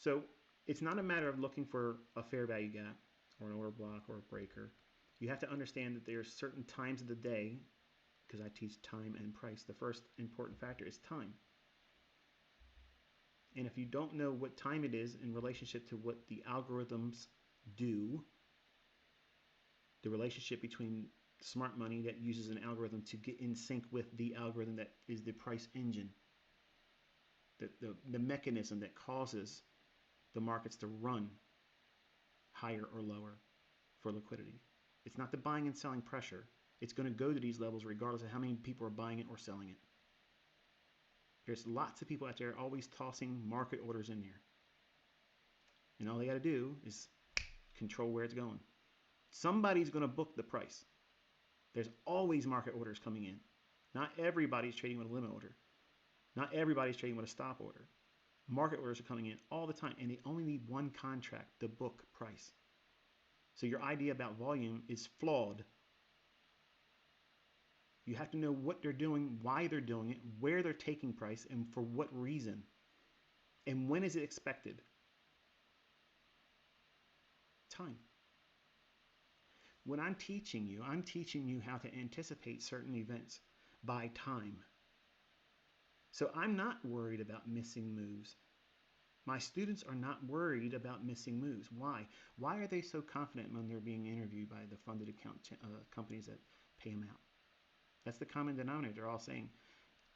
So it's not a matter of looking for a fair value gap or an order block or a breaker. You have to understand that there's certain times of the day, because I teach time and price. The first important factor is time. And if you don't know what time it is in relationship to what the algorithms do, the relationship between smart money that uses an algorithm to get in sync with the algorithm that is the price engine, the mechanism that causes the markets to run higher or lower for liquidity. It's not the buying and selling pressure. It's going to go to these levels regardless of how many people are buying it or selling it. There's lots of people out there always tossing market orders in there. And all they got to do is control where it's going. Somebody's going to book the price. There's always market orders coming in. Not everybody's trading with a limit order. Not everybody's trading with a stop order. Market orders are coming in all the time, and they only need one contract, the book price. So your idea about volume is flawed. You have to know what they're doing, why they're doing it, where they're taking price, and for what reason. And when is it expected? Time. When I'm teaching you how to anticipate certain events by time. So I'm not worried about missing moves. My students are not worried about missing moves. Why? Why are they so confident when they're being interviewed by the funded account companies that pay them out? That's the common denominator. They're all saying,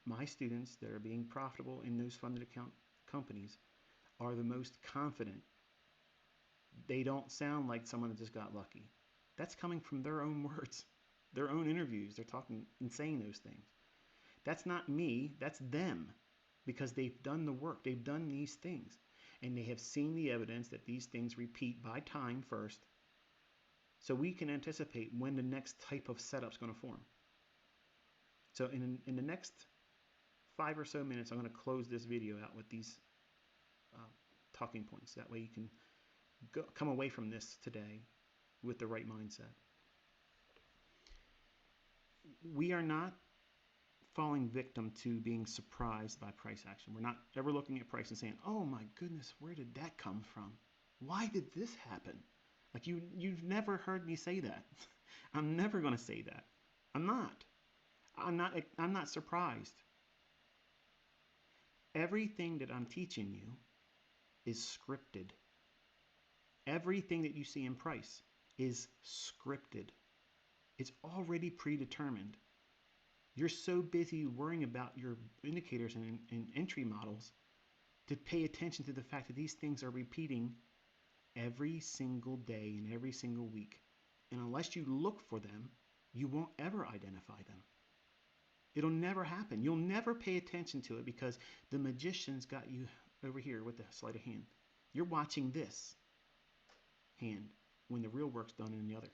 my students that are being profitable in those funded account companies are the most confident. They don't sound like someone that just got lucky. That's coming from their own words, their own interviews. They're talking and saying those things. That's not me, that's them, because they've done the work. They've done these things, and they have seen the evidence that these things repeat by time first, so we can anticipate when the next type of setup is going to form. So in the next 5 or so minutes, I'm going to close this video out with these talking points. That way you can come away from this today with the right mindset. We are not falling victim to being surprised by price action. We're not ever looking at price and saying, oh my goodness, where did that come from? Why did this happen? Like you've never heard me say that. I'm never going to say that. I'm not surprised. Everything that I'm teaching you is scripted. Everything that you see in price is scripted. It's already predetermined. You're so busy worrying about your indicators and entry models to pay attention to the fact that these things are repeating every single day and every single week. And unless you look for them, you won't ever identify them. It'll never happen. You'll never pay attention to it because the magician's got you over here with the sleight of hand. You're watching this hand when the real work's done in the other.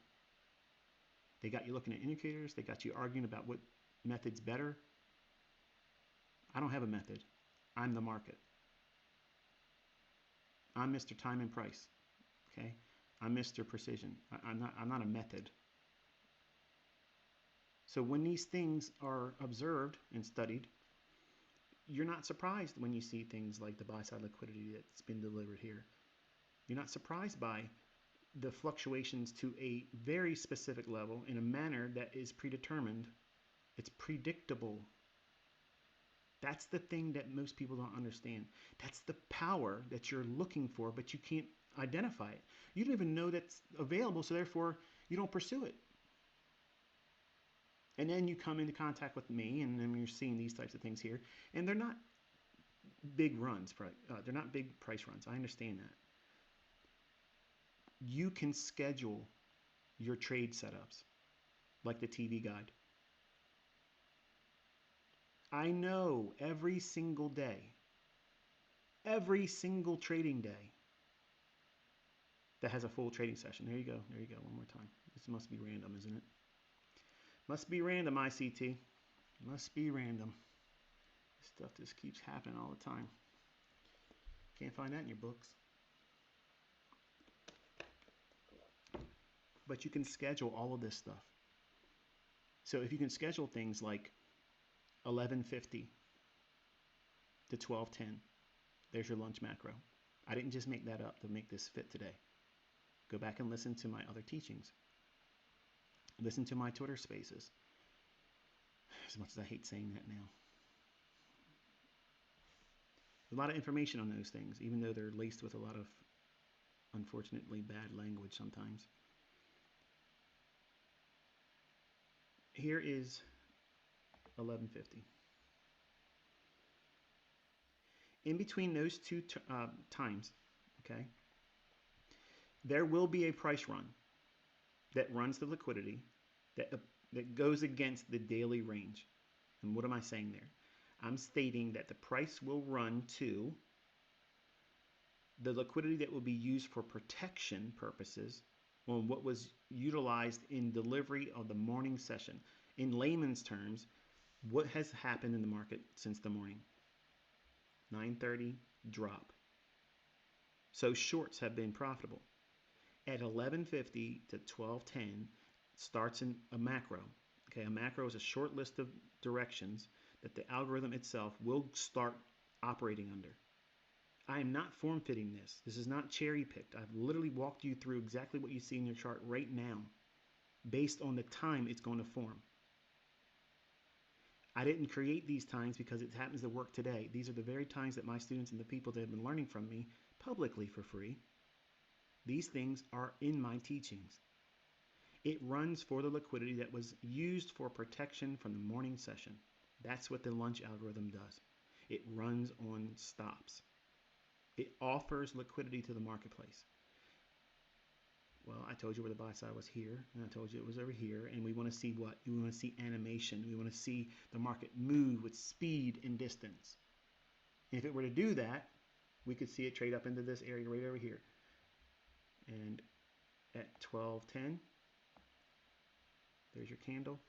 They got you looking at indicators. They got you arguing about what method's better. I don't have a method. I'm the market. I'm Mr. Time and Price. Okay? I'm Mr. Precision. I'm not a method. So when these things are observed and studied, you're not surprised when you see things like the buy-side liquidity that's been delivered here. You're not surprised by the fluctuations to a very specific level in a manner that is predetermined. It's predictable. That's the thing that most people don't understand. That's the power that you're looking for, but you can't identify it. You don't even know that's available, so therefore you don't pursue it. And then you come into contact with me, and then you're seeing these types of things here, and they're not big runs. They're not big price runs. I understand that. You can schedule your trade setups, like the TV guide. I know every single day, every single trading day that has a full trading session. There you go. There you go. One more time. This must be random, isn't it? Must be random, ICT. Must be random. This stuff just keeps happening all the time. Can't find that in your books. But you can schedule all of this stuff. So if you can schedule things like 11:50 to 12:10, there's your lunch macro. I didn't just make that up to make this fit today. Go back and listen to my other teachings. Listen to my Twitter spaces. As much as I hate saying that now. There's a lot of information on those things, even though they're laced with a lot of, unfortunately, bad language sometimes. Here is 1150. In between those two times, okay, there will be a price run that runs the liquidity that goes against the daily range. And what am I saying there? I'm stating that the price will run to the liquidity that will be used for protection purposes on what was utilized in delivery of the morning session. In layman's terms, what has happened in the market since the morning? 9:30 drop. So shorts have been profitable. At 11:50 to 12:10 starts in a macro. Okay, a macro is a short list of directions that the algorithm itself will start operating under. I am not form fitting this. This is not cherry picked. I've literally walked you through exactly what you see in your chart right now based on the time it's going to form. I didn't create these times because it happens to work today. These are the very times that my students and the people that have been learning from me publicly for free, these things are in my teachings. It runs for the liquidity that was used for protection from the morning session. That's what the lunch algorithm does. It runs on stops. It offers liquidity to the marketplace. Well, I told you where the buy side was here, and I told you it was over here, and we want to see what? We want to see animation. We want to see the market move with speed and distance. And if it were to do that, we could see it trade up into this area right over here. And at 12:10, there's your candle.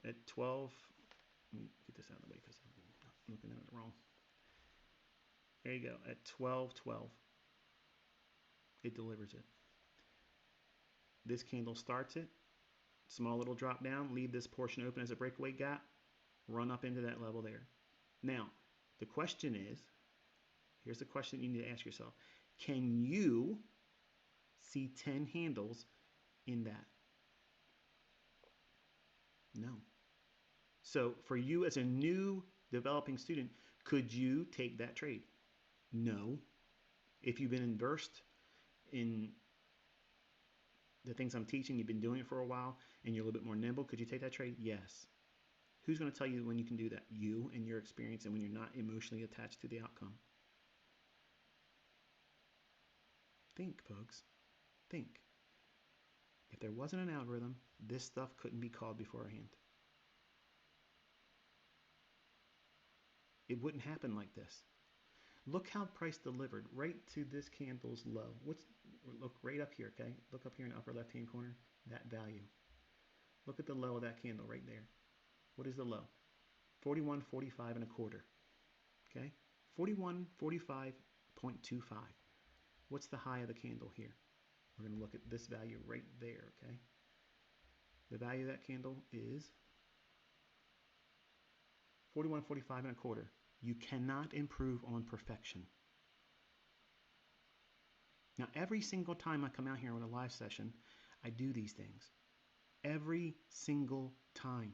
At 12, let me get this out of the way because I'm looking at it wrong. There you go. At 12:12, it delivers it. This candle starts it. Small little drop down. Leave this portion open as a breakaway gap. Run up into that level there. Now, the question is, here's the question you need to ask yourself. Can you see 10 handles in that? No. So for you as a new developing student, could you take that trade? No. If you've been versed in the things I'm teaching, you've been doing it for a while, and you're a little bit more nimble, could you take that trade? Yes. Who's going to tell you when you can do that? You and your experience, and when you're not emotionally attached to the outcome. Think, folks. Think. If there wasn't an algorithm, this stuff couldn't be called beforehand. It wouldn't happen like this. Look how price delivered right to this candle's low. Look right up here, okay? Look up here in the upper left-hand corner, that value. Look at the low of that candle right there. What is the low? 41.45 and a quarter. Okay? 41.45.25. What's the high of the candle here? We're going to look at this value right there, okay? The value of that candle is 41.45 and a quarter. You cannot improve on perfection. Now, every single time I come out here with a live session, I do these things. Every single time.